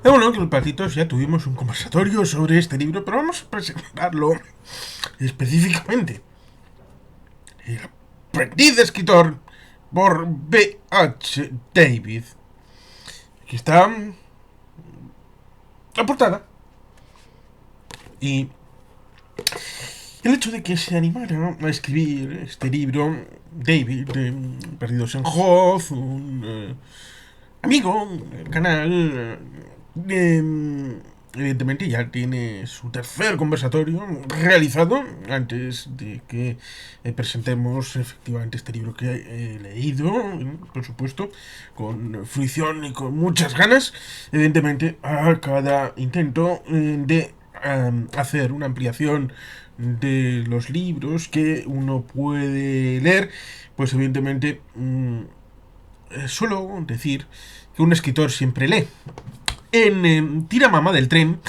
Bueno, que los patitos ya tuvimos un conversatorio sobre este libro, pero vamos a presentarlo específicamente. El aprendiz de escritor por B. H. David. Aquí está la portada. Y el hecho de que se animara a escribir este libro, David, Perdidos en Hoz, un amigo del canal, evidentemente ya tiene su tercer conversatorio realizado antes de que presentemos efectivamente este libro que he leído, por supuesto, con fruición y con muchas ganas, evidentemente a cada intento de hacer una ampliación de los libros que uno puede leer, pues evidentemente suelo decir que un escritor siempre lee. En Tira Mamá del Tren,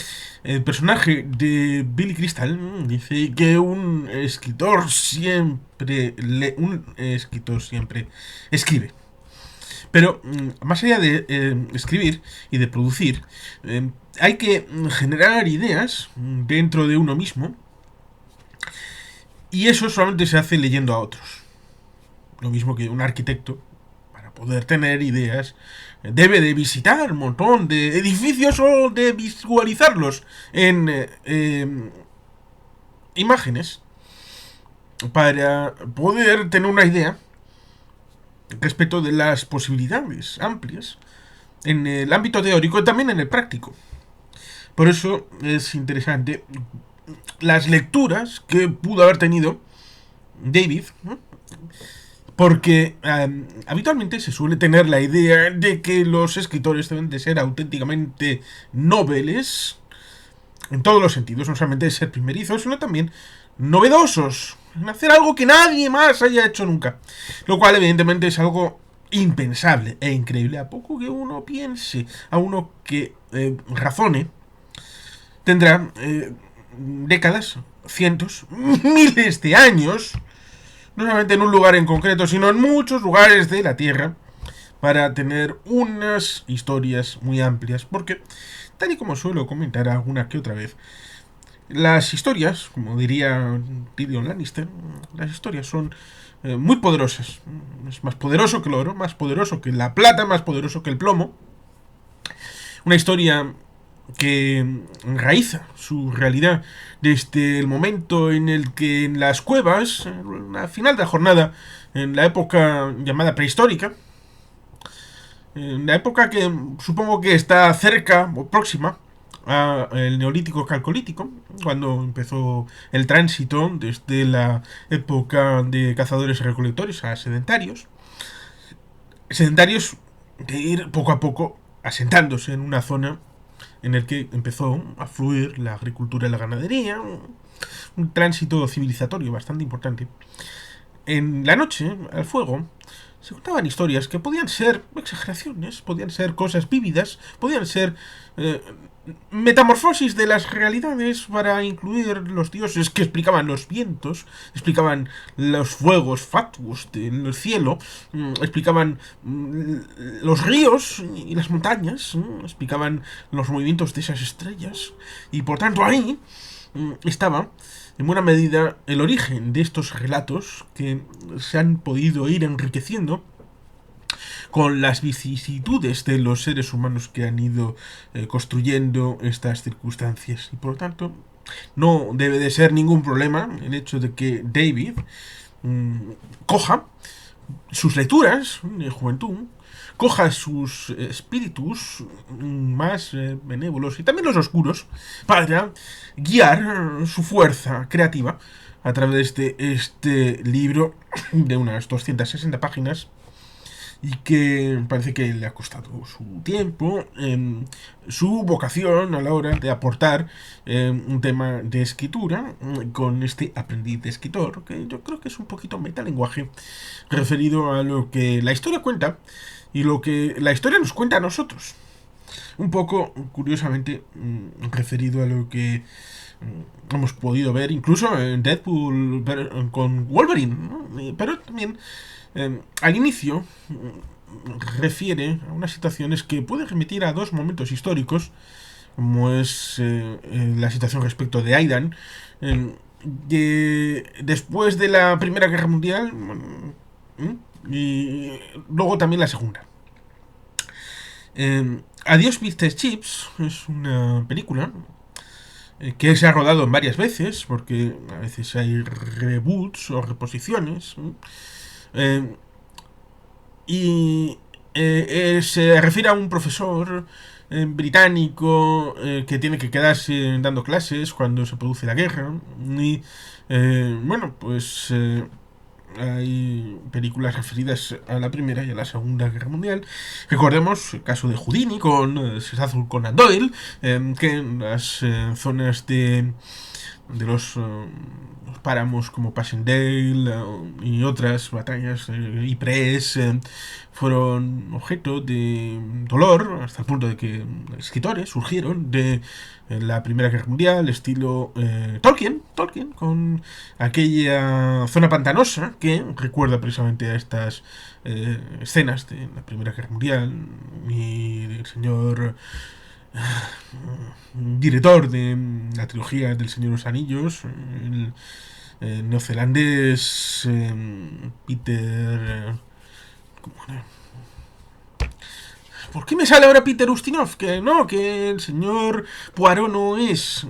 el personaje de Billy Crystal dice que un escritor siempre lee, un escritor siempre escribe. Pero más allá de escribir y de producir, hay que generar ideas dentro de uno mismo, y eso solamente se hace leyendo a otros. Lo mismo que un arquitecto, para poder tener ideas, debe de visitar un montón de edificios o de visualizarlos en imágenes para poder tener una idea respecto de las posibilidades amplias en el ámbito teórico y también en el práctico. Por eso es interesante las lecturas que pudo haber tenido David, ¿no? Porque habitualmente se suele tener la idea de que los escritores deben de ser auténticamente nobles en todos los sentidos, no solamente de ser primerizos, sino también novedosos, en hacer algo que nadie más haya hecho nunca. Lo cual evidentemente es algo impensable e increíble. A poco que uno piense, a uno que razone, tendrá décadas, cientos, miles de años, no solamente en un lugar en concreto, sino en muchos lugares de la Tierra, para tener unas historias muy amplias. Porque, tal y como suelo comentar alguna que otra vez, las historias, como diría Tyrion Lannister, las historias son muy poderosas. Es más poderoso que el oro, más poderoso que la plata, más poderoso que el plomo. Una historia que enraiza su realidad desde el momento en el que en las cuevas, al final de la jornada, en la época llamada prehistórica, en la época que supongo que está cerca o próxima al neolítico calcolítico, cuando empezó el tránsito desde la época de cazadores y recolectores a sedentarios, sedentarios de ir poco a poco asentándose en una zona en el que empezó a fluir la agricultura y la ganadería, un tránsito civilizatorio bastante importante. En la noche, al fuego, se contaban historias que podían ser exageraciones, podían ser cosas vívidas, podían ser eh, metamorfosis de las realidades para incluir los dioses que explicaban los vientos, explicaban los fuegos fatuos del cielo, explicaban los ríos y las montañas, explicaban los movimientos de esas estrellas, y por tanto ahí estaba en buena medida el origen de estos relatos que se han podido ir enriqueciendo con las vicisitudes de los seres humanos que han ido construyendo estas circunstancias. Y por lo tanto, no debe de ser ningún problema el hecho de que David coja sus lecturas de juventud, coja sus espíritus más benévolos y también los oscuros para guiar su fuerza creativa a través de este libro de unas 260 páginas y que parece que le ha costado su tiempo, su vocación a la hora de aportar un tema de escritura con este aprendiz de escritor, que yo creo que es un poquito metalenguaje referido a lo que la historia cuenta y lo que la historia nos cuenta a nosotros. Un poco, curiosamente, referido a lo que hemos podido ver incluso en Deadpool con Wolverine, ¿no? Pero también al inicio refiere a unas situaciones que pueden remitir a dos momentos históricos, como es la situación respecto de Aidan, después de la Primera Guerra Mundial y luego también la Segunda. Adiós Mr. Chips es una película que se ha rodado en varias veces, porque a veces hay reboots o reposiciones. Eh, y se refiere a un profesor británico que tiene que quedarse dando clases cuando se produce la guerra. Y bueno, pues hay películas referidas a la Primera y a la Segunda Guerra Mundial. Recordemos el caso de Houdini con Sir Arthur Conan Doyle, que en las zonas de los páramos como Passchendaele y otras batallas, Ypres, fueron objeto de dolor hasta el punto de que escritores surgieron de la Primera Guerra Mundial, estilo Tolkien, con aquella zona pantanosa que recuerda precisamente a estas escenas de la Primera Guerra Mundial y del señor director de la trilogía del Señor de los Anillos, el neozelandés Peter... ¿cómo era? ¿Por qué me sale ahora Peter Ustinov? Que no, que el señor Poirot no es...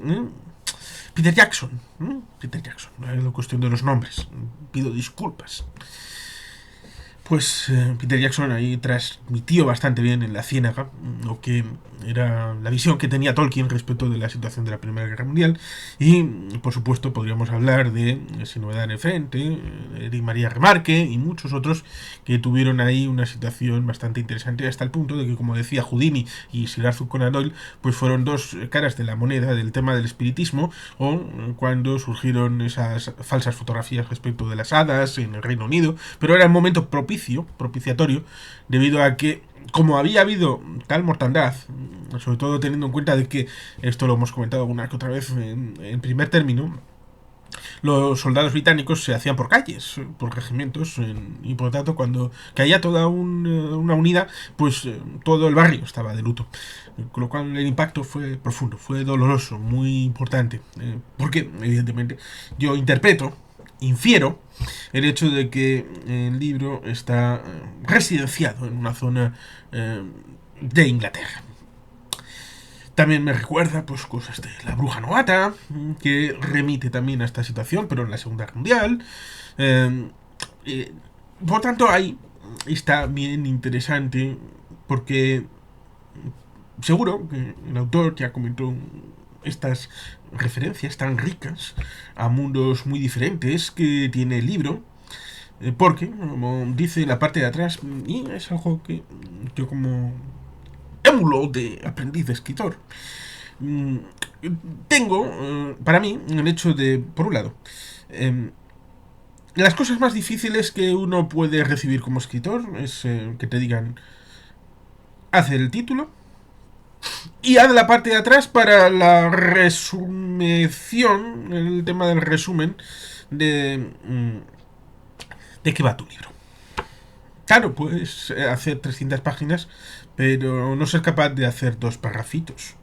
Peter Jackson. Peter Jackson. No es cuestión de los nombres. Pido disculpas. Pues Peter Jackson ahí transmitió bastante bien en La Ciénaga lo que era la visión que tenía Tolkien respecto de la situación de la Primera Guerra Mundial. Y por supuesto podríamos hablar de Sin Novedad en el Frente, Eric María Remarque y muchos otros que tuvieron ahí una situación bastante interesante, hasta el punto de que, como decía, Houdini y Sir Arthur Conan Doyle pues fueron dos caras de la moneda del tema del espiritismo, o cuando surgieron esas falsas fotografías respecto de las hadas en el Reino Unido. Pero era el momento propiciatorio, debido a que, como había habido tal mortandad, sobre todo teniendo en cuenta de que, esto lo hemos comentado alguna que otra vez en primer término, los soldados británicos se hacían por calles, por regimientos, y por lo tanto cuando caía toda una unidad, pues todo el barrio estaba de luto. Con lo cual el impacto fue profundo, fue doloroso, muy importante, porque evidentemente yo infiero el hecho de que el libro está residenciado en una zona de Inglaterra. También me recuerda pues cosas de La Bruja Novata, que remite también a esta situación, pero en la Segunda Guerra Mundial. Eh, eh, por tanto, ahí está bien interesante, porque seguro que el autor ya comentó estas referencias tan ricas a mundos muy diferentes que tiene el libro, porque, como dice la parte de atrás, y es algo que yo como émulo de aprendiz de escritor, mm, tengo para mí el hecho de, por un lado, las cosas más difíciles que uno puede recibir como escritor es que te digan, haz el título y haz la parte de atrás para la resumición, el tema del resumen de qué va tu libro. Claro, puedes hacer 300 páginas, pero no ser capaz de hacer dos parrafitos.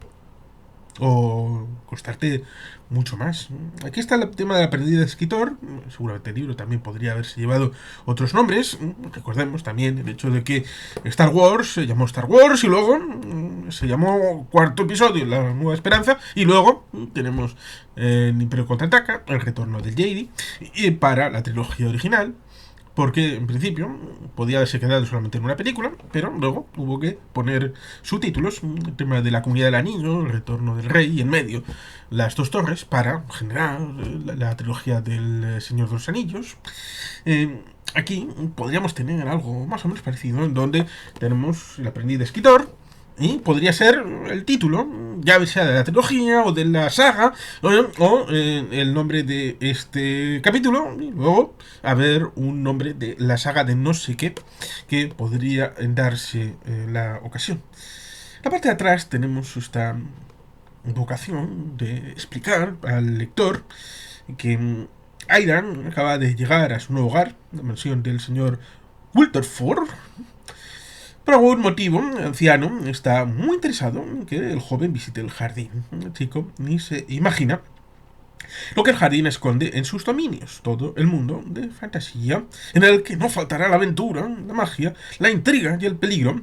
O costarte mucho más. Aquí está el tema del aprendiz de escritor. Seguramente el libro también podría haberse llevado otros nombres. Recordemos también el hecho de que Star Wars se llamó Star Wars y luego se llamó Cuarto Episodio, La Nueva Esperanza, y luego tenemos el Imperio Contraataca, El Retorno del Jedi, y para la trilogía original, porque en principio podía haberse quedado solamente en una película, pero luego hubo que poner subtítulos, el tema de la Comunidad del Anillo, El Retorno del Rey, y en medio Las Dos Torres, para generar la trilogía del Señor de los Anillos. Aquí podríamos tener algo más o menos parecido, en donde tenemos El Aprendiz de Escritor, y podría ser el título, ya sea de la trilogía o de la saga, o el nombre de este capítulo, y luego haber un nombre de la saga de no sé qué, que podría darse la ocasión. La parte de atrás tenemos esta vocación de explicar al lector que Aidan acaba de llegar a su nuevo hogar, la mansión del señor Wilterford, Por algún motivo, el anciano está muy interesado en que el joven visite el jardín. El chico ni se imagina lo que el jardín esconde en sus dominios, todo el mundo de fantasía, en el que no faltará la aventura, la magia, la intriga y el peligro.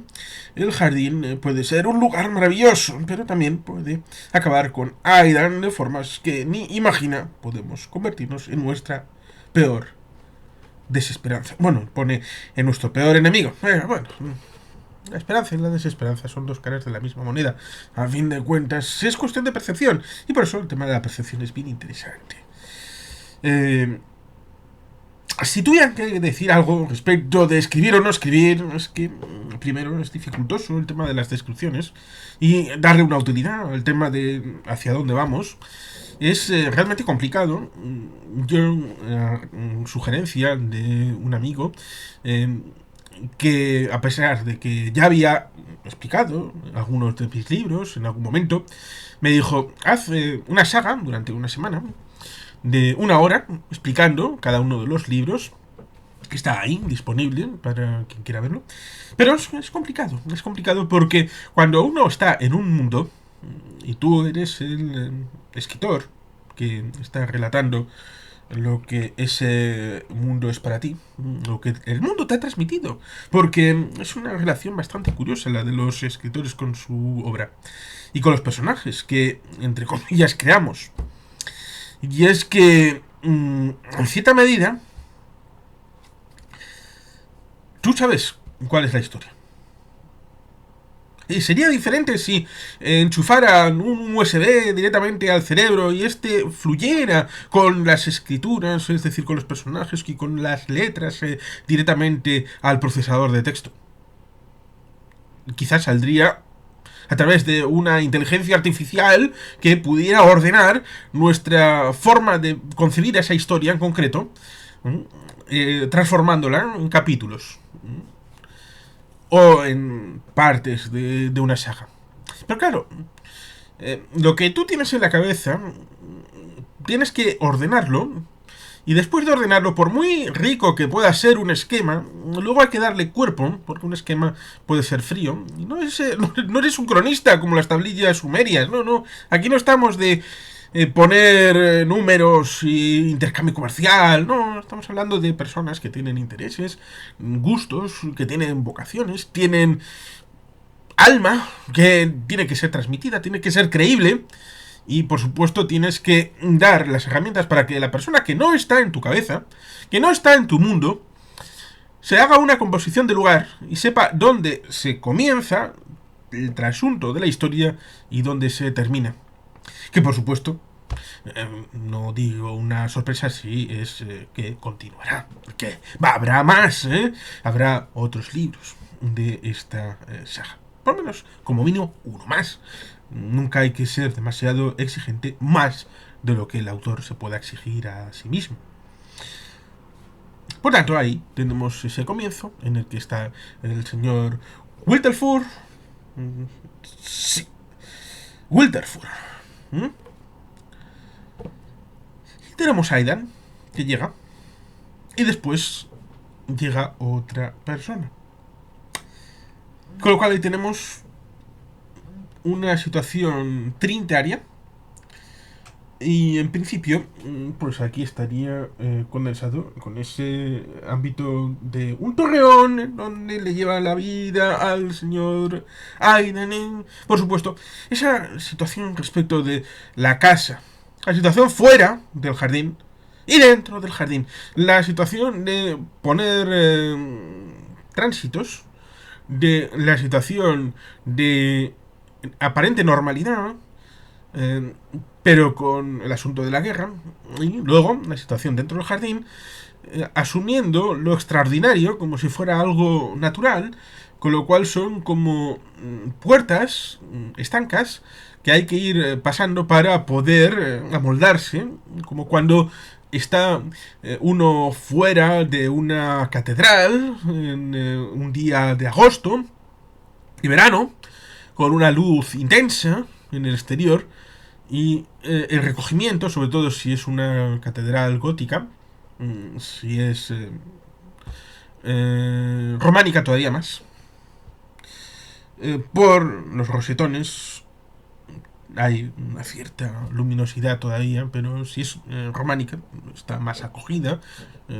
El jardín puede ser un lugar maravilloso, pero también puede acabar con Aidan de formas que ni imagina. Podemos convertirnos en nuestra peor desesperanza. Bueno, pone en nuestro peor enemigo. Bueno, la esperanza y la desesperanza son dos caras de la misma moneda. A fin de cuentas, es cuestión de percepción. Y por eso el tema de la percepción es bien interesante. Eh, si tuviera que decir algo respecto de escribir o no escribir, es que primero es dificultoso el tema de las descripciones y darle una utilidad al tema de hacia dónde vamos. Es realmente complicado. Yo, sugerencia de un amigo, eh, que a pesar de que ya había explicado algunos de mis libros en algún momento, me dijo, haz una saga durante una semana de una hora explicando cada uno de los libros que está ahí disponible para quien quiera verlo. Pero es complicado porque cuando uno está en un mundo y tú eres el escritor que está relatando lo que ese mundo es para ti, lo que el mundo te ha transmitido, porque es una relación bastante curiosa la de los escritores con su obra y con los personajes que, entre comillas, creamos. Y es que, en cierta medida, tú sabes cuál es la historia. Y sería diferente si enchufaran un USB directamente al cerebro y este fluyera con las escrituras, es decir, con los personajes y con las letras directamente al procesador de texto. Quizás saldría a través de una inteligencia artificial que pudiera ordenar nuestra forma de concebir esa historia en concreto, transformándola en capítulos o en partes de una saga. Pero claro, lo que tú tienes en la cabeza, tienes que ordenarlo. Y después de ordenarlo, por muy rico que pueda ser un esquema, luego hay que darle cuerpo, porque un esquema puede ser frío. Y no eres un cronista como las tablillas sumerias, no. Aquí no estamos de poner números y intercambio comercial, no. Estamos hablando de personas que tienen intereses, gustos, que tienen vocaciones, tienen alma, que tiene que ser transmitida, tiene que ser creíble. Y por supuesto tienes que dar las herramientas para que la persona que no está en tu cabeza, que no está en tu mundo, se haga una composición de lugar y sepa dónde se comienza el trasunto de la historia y dónde se termina. Que por supuesto, no digo una sorpresa si es que continuará. Que habrá más, habrá otros libros de esta saga. Por lo menos, como mínimo, uno más. Nunca hay que ser demasiado exigente más de lo que el autor se pueda exigir a sí mismo. Por tanto, ahí tenemos ese comienzo en el que está el señor Wilterfur. Sí, Wilterfur. Y tenemos a Aidan, que llega. Y después llega otra persona. Con lo cual ahí tenemos una situación trinitaria. Y en principio, pues aquí estaría condensado con ese ámbito de un torreón en donde le lleva la vida al señor Aidan. Por supuesto, esa situación respecto de la casa, la situación fuera del jardín y dentro del jardín, la situación de poner tránsitos, de la situación de aparente normalidad, eh, pero con el asunto de la guerra, y luego la situación dentro del jardín, asumiendo lo extraordinario como si fuera algo natural, con lo cual son como puertas estancas que hay que ir pasando para poder amoldarse, como cuando está uno fuera de una catedral en un día de agosto y verano, con una luz intensa en el exterior y el recogimiento, sobre todo si es una catedral gótica, si es románica todavía más. Por los rosetones hay una cierta luminosidad todavía, pero si es románica, está más acogida,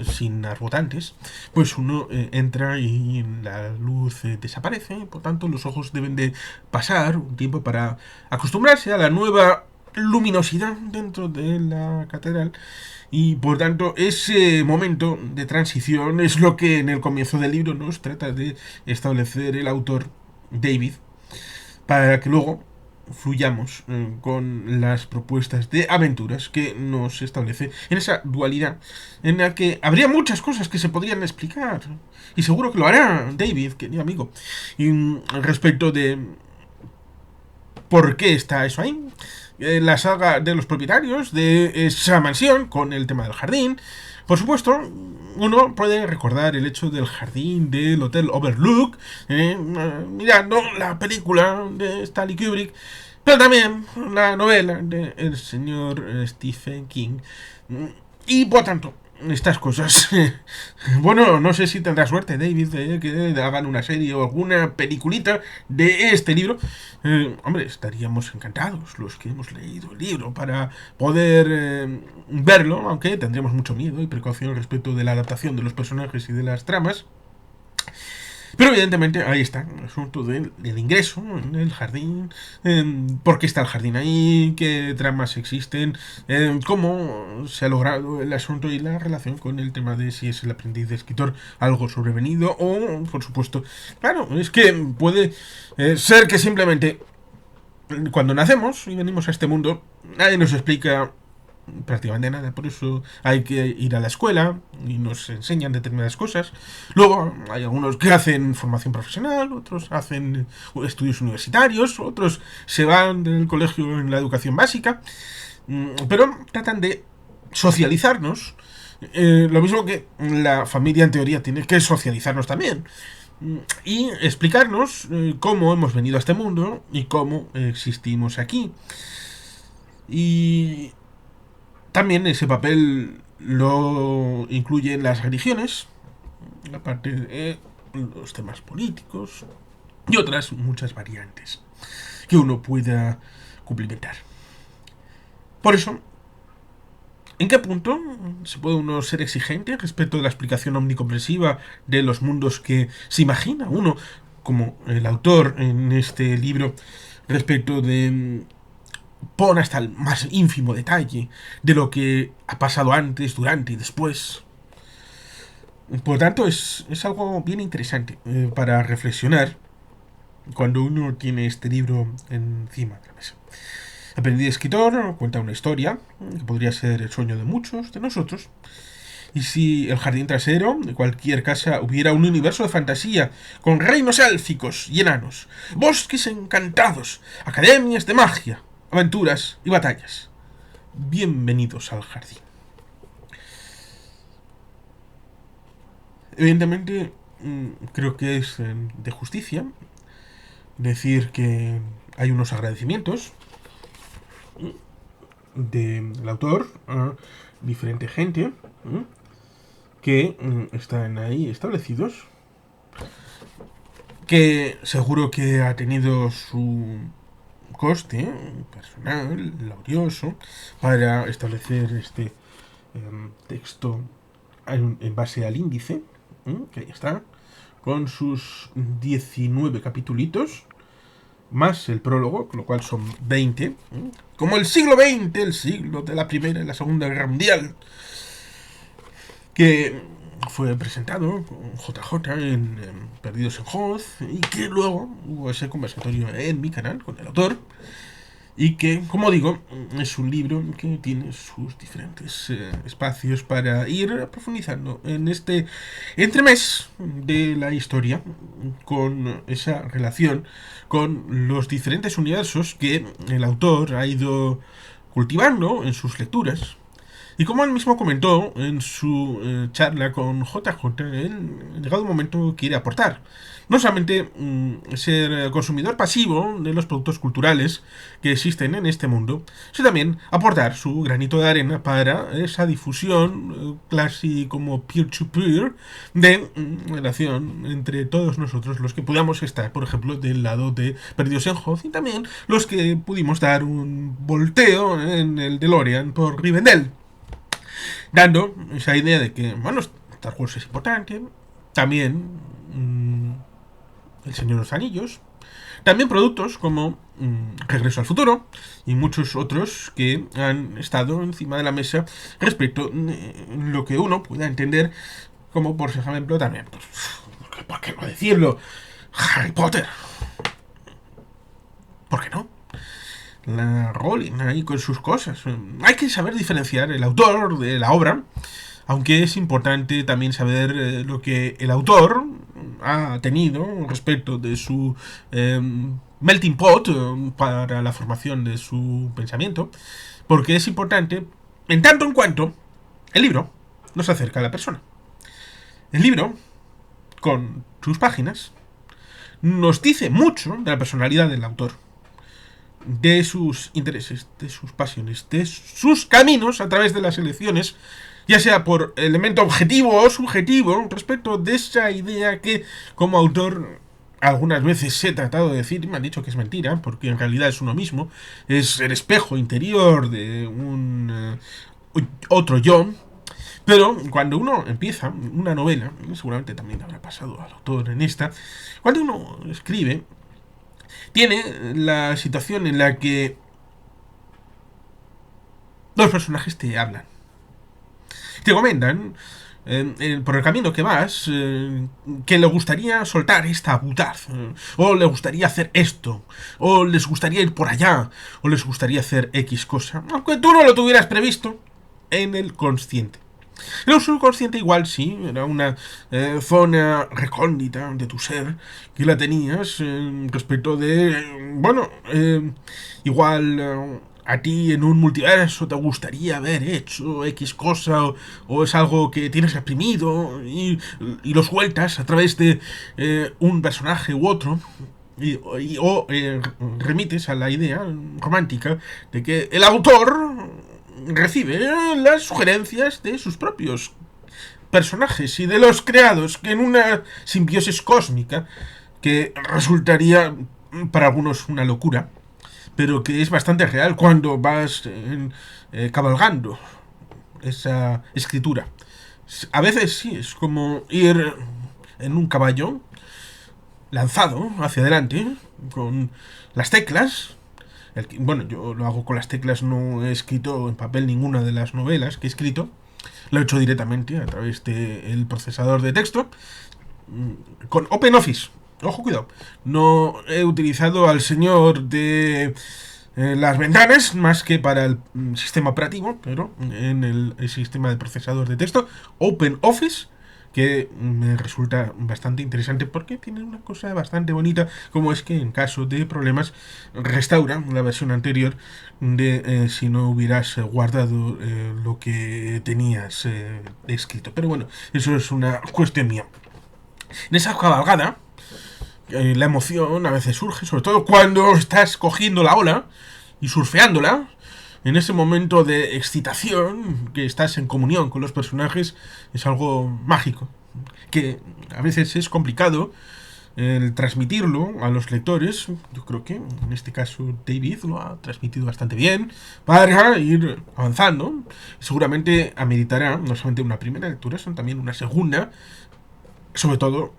sin arbotantes, pues uno entra y la luz desaparece, por tanto los ojos deben de pasar un tiempo para acostumbrarse a la nueva luminosidad dentro de la catedral, y por tanto ese momento de transición es lo que en el comienzo del libro nos trata de establecer el autor David, para que luego fluyamos con las propuestas de aventuras que nos establece en esa dualidad en la que habría muchas cosas que se podrían explicar, y seguro que lo hará David, querido amigo, y respecto de por qué está eso ahí, la saga de los propietarios de esa mansión con el tema del jardín. Por supuesto, uno puede recordar el hecho del jardín del Hotel Overlook, mirando la película de Stanley Kubrick, pero también la novela del señor Stephen King. Y por tanto, estas cosas. Bueno, no sé si tendrá suerte, David, de que hagan una serie o alguna peliculita de este libro. Hombre, estaríamos encantados los que hemos leído el libro para poder verlo, aunque tendríamos mucho miedo y precaución respecto de la adaptación de los personajes y de las tramas. Pero evidentemente ahí está el asunto del ingreso en el jardín, por qué está el jardín ahí, qué tramas existen, cómo se ha logrado el asunto y la relación con el tema de si es el aprendiz de escritor algo sobrevenido o, por supuesto, claro, es que puede ser que simplemente cuando nacemos y venimos a este mundo nadie nos explica prácticamente nada, por eso hay que ir a la escuela y nos enseñan determinadas cosas. Luego hay algunos que hacen formación profesional, otros hacen estudios universitarios, otros se van del colegio en la educación básica, pero tratan de socializarnos, lo mismo que la familia en teoría tiene que socializarnos también, y explicarnos cómo hemos venido a este mundo y cómo existimos aquí. Y también ese papel lo incluyen las religiones, aparte de los temas políticos y otras muchas variantes que uno pueda cumplimentar. Por eso, ¿en qué punto se puede uno ser exigente respecto de la explicación omnicomprensiva de los mundos que se imagina uno, como el autor en este libro, respecto de pon hasta el más ínfimo detalle de lo que ha pasado antes, durante y después? Por lo tanto, es algo bien interesante para reflexionar cuando uno tiene este libro encima de la mesa. Aprendiz de escritor cuenta una historia que podría ser el sueño de muchos de nosotros. Y si el jardín trasero de cualquier casa hubiera un universo de fantasía, con reinos élficos y enanos, bosques encantados, academias de magia, aventuras y batallas. Bienvenidos al jardín. Evidentemente, creo que es de justicia decir que hay unos agradecimientos del autor a diferente gente que están ahí establecidos, que seguro que ha tenido su coste personal, laborioso, para establecer este texto en base al índice, que ahí está, con sus 19 capitulitos, más el prólogo, con lo cual son 20, como el siglo XX, el siglo de la Primera y la Segunda Guerra Mundial, que fue presentado con JJ en Perdidos en Hoz, y que luego hubo ese conversatorio en mi canal con el autor, y que, como digo, es un libro que tiene sus diferentes espacios para ir profundizando en este entremés de la historia, con esa relación con los diferentes universos que el autor ha ido cultivando en sus lecturas, Y como él mismo comentó en su charla con JJ, él, llegado un momento, quiere aportar. No solamente ser consumidor pasivo de los productos culturales que existen en este mundo, sino también aportar su granito de arena para esa difusión casi como peer-to-peer de relación entre todos nosotros los que podamos estar, por ejemplo, del lado de Perdidos en Hoz, y también los que pudimos dar un volteo en el DeLorean por Rivendell, dando esa idea de que, bueno, Star Wars es importante, también El Señor de los Anillos, también productos como Regreso al Futuro y muchos otros que han estado encima de la mesa respecto a lo que uno pueda entender como, por ejemplo, también, pues, ¿por qué no decirlo? Harry Potter. ¿Por qué no? La Rowling ahí con sus cosas. Hay que saber diferenciar el autor de la obra, aunque es importante también saber lo que el autor ha tenido respecto de su melting pot para la formación de su pensamiento, porque es importante en tanto en cuanto el libro nos acerca a la persona. El libro, con sus páginas, nos dice mucho de la personalidad del autor, de sus intereses, de sus pasiones, de sus caminos a través de las elecciones, ya sea por elemento objetivo o subjetivo, respecto de esa idea que como autor algunas veces he tratado de decir, y me han dicho que es mentira, porque en realidad es uno mismo, es el espejo interior de un otro yo. Pero cuando uno empieza una novela, seguramente también habrá pasado al autor en esta, cuando uno escribe, tiene la situación en la que los personajes te hablan, te comentan por el camino que vas que le gustaría soltar esta butaz, o le gustaría hacer esto, o les gustaría ir por allá, o les gustaría hacer X cosa, aunque tú no lo tuvieras previsto en el consciente. El subconsciente igual sí, era una zona recóndita de tu ser que la tenías respecto de, bueno, igual a ti en un multiverso te gustaría haber hecho X cosa o es algo que tienes reprimido y lo sueltas a través de un personaje u otro. O remites a la idea romántica de que el autor recibe las sugerencias de sus propios personajes y de los creados, que en una simbiosis cósmica que resultaría para algunos una locura, pero que es bastante real cuando vas cabalgando esa escritura. A veces sí, es como ir en un caballo lanzado hacia adelante con las teclas. Bueno, yo lo hago con las teclas, no he escrito en papel ninguna de las novelas que he escrito, lo he hecho directamente a través del procesador de texto con OpenOffice. Ojo, cuidado, no he utilizado al señor de las ventanas más que para el sistema operativo, pero en el sistema de procesador de texto OpenOffice, que me resulta bastante interesante porque tiene una cosa bastante bonita, como es que en caso de problemas restaura la versión anterior de si no hubieras guardado lo que tenías escrito. Pero bueno, eso es una cuestión mía. En esa cabalgada, la emoción a veces surge, sobre todo cuando estás cogiendo la ola y surfeándola. En ese momento de excitación, que estás en comunión con los personajes, es algo mágico, que a veces es complicado el transmitirlo a los lectores. Yo creo que en este caso David lo ha transmitido bastante bien para ir avanzando. Seguramente ameritará no solamente una primera lectura, sino también una segunda, sobre todo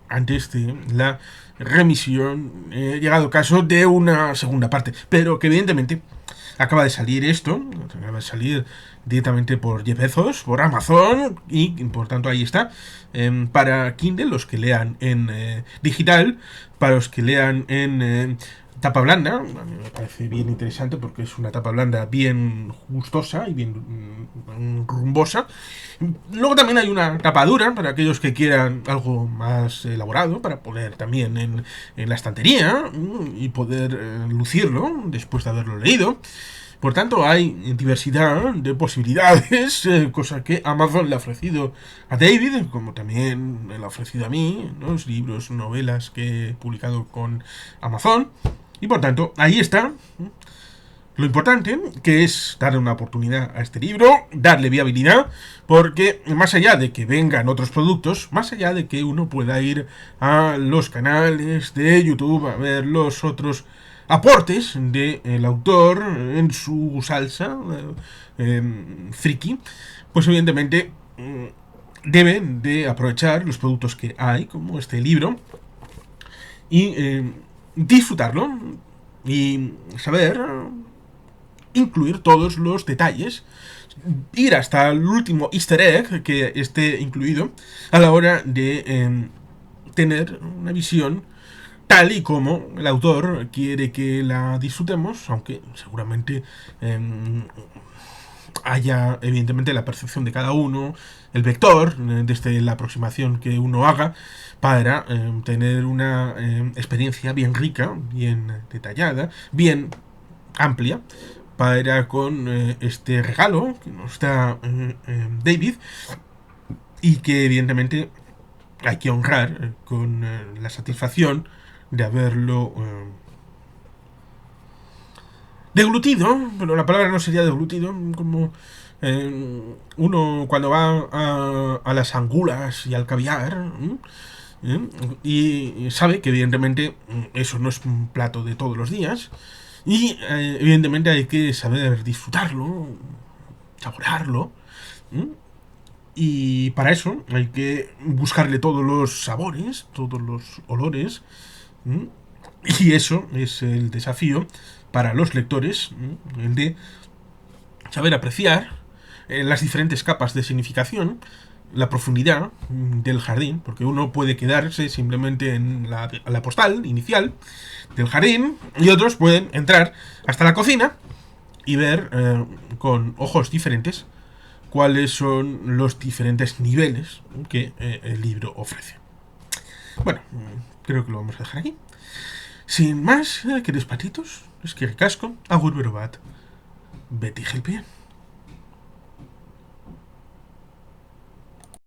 antes de la remisión, llegado caso de una segunda parte, pero que evidentemente acaba de salir esto, acaba de salir directamente por Jeff Bezos, por Amazon, y por tanto ahí está, para Kindle, los que lean en digital, para los que lean en tapa blanda. A mí me parece bien interesante porque es una tapa blanda bien gustosa y bien rumbosa. Luego también hay una tapa dura para aquellos que quieran algo más elaborado, para poner también en la estantería y poder lucirlo después de haberlo leído. Por tanto, hay diversidad de posibilidades, cosa que Amazon le ha ofrecido a David, como también le ha ofrecido a mí, los libros, novelas que he publicado con Amazon. Y por tanto, ahí está. Lo importante, que es darle una oportunidad a este libro, darle viabilidad, porque más allá de que vengan otros productos, más allá de que uno pueda ir a los canales de YouTube a ver los otros aportes del autor en su salsa friki, pues evidentemente deben de aprovechar los productos que hay, como este libro, y disfrutarlo y saber incluir todos los detalles, ir hasta el último easter egg que esté incluido a la hora de tener una visión tal y como el autor quiere que la disfrutemos, aunque seguramente haya evidentemente la percepción de cada uno, el vector desde la aproximación que uno haga para tener una experiencia bien rica, bien detallada, bien amplia para con este regalo que nos da David, y que evidentemente hay que honrar con la satisfacción de haberlo deglutido, pero la palabra no sería deglutido, como uno cuando va a las angulas y al caviar, y sabe que evidentemente eso no es un plato de todos los días, y evidentemente hay que saber disfrutarlo, saborearlo, y para eso hay que buscarle todos los sabores, todos los olores, y eso es el desafío para los lectores, el de saber apreciar las diferentes capas de significación, la profundidad del jardín, porque uno puede quedarse simplemente en la postal inicial del jardín, y otros pueden entrar hasta la cocina y ver con ojos diferentes cuáles son los diferentes niveles que el libro ofrece. Bueno, creo que lo vamos a dejar aquí. Sin más, ¿queréis patitos? Es que ricasco, agur berobat. Betty Gelpien.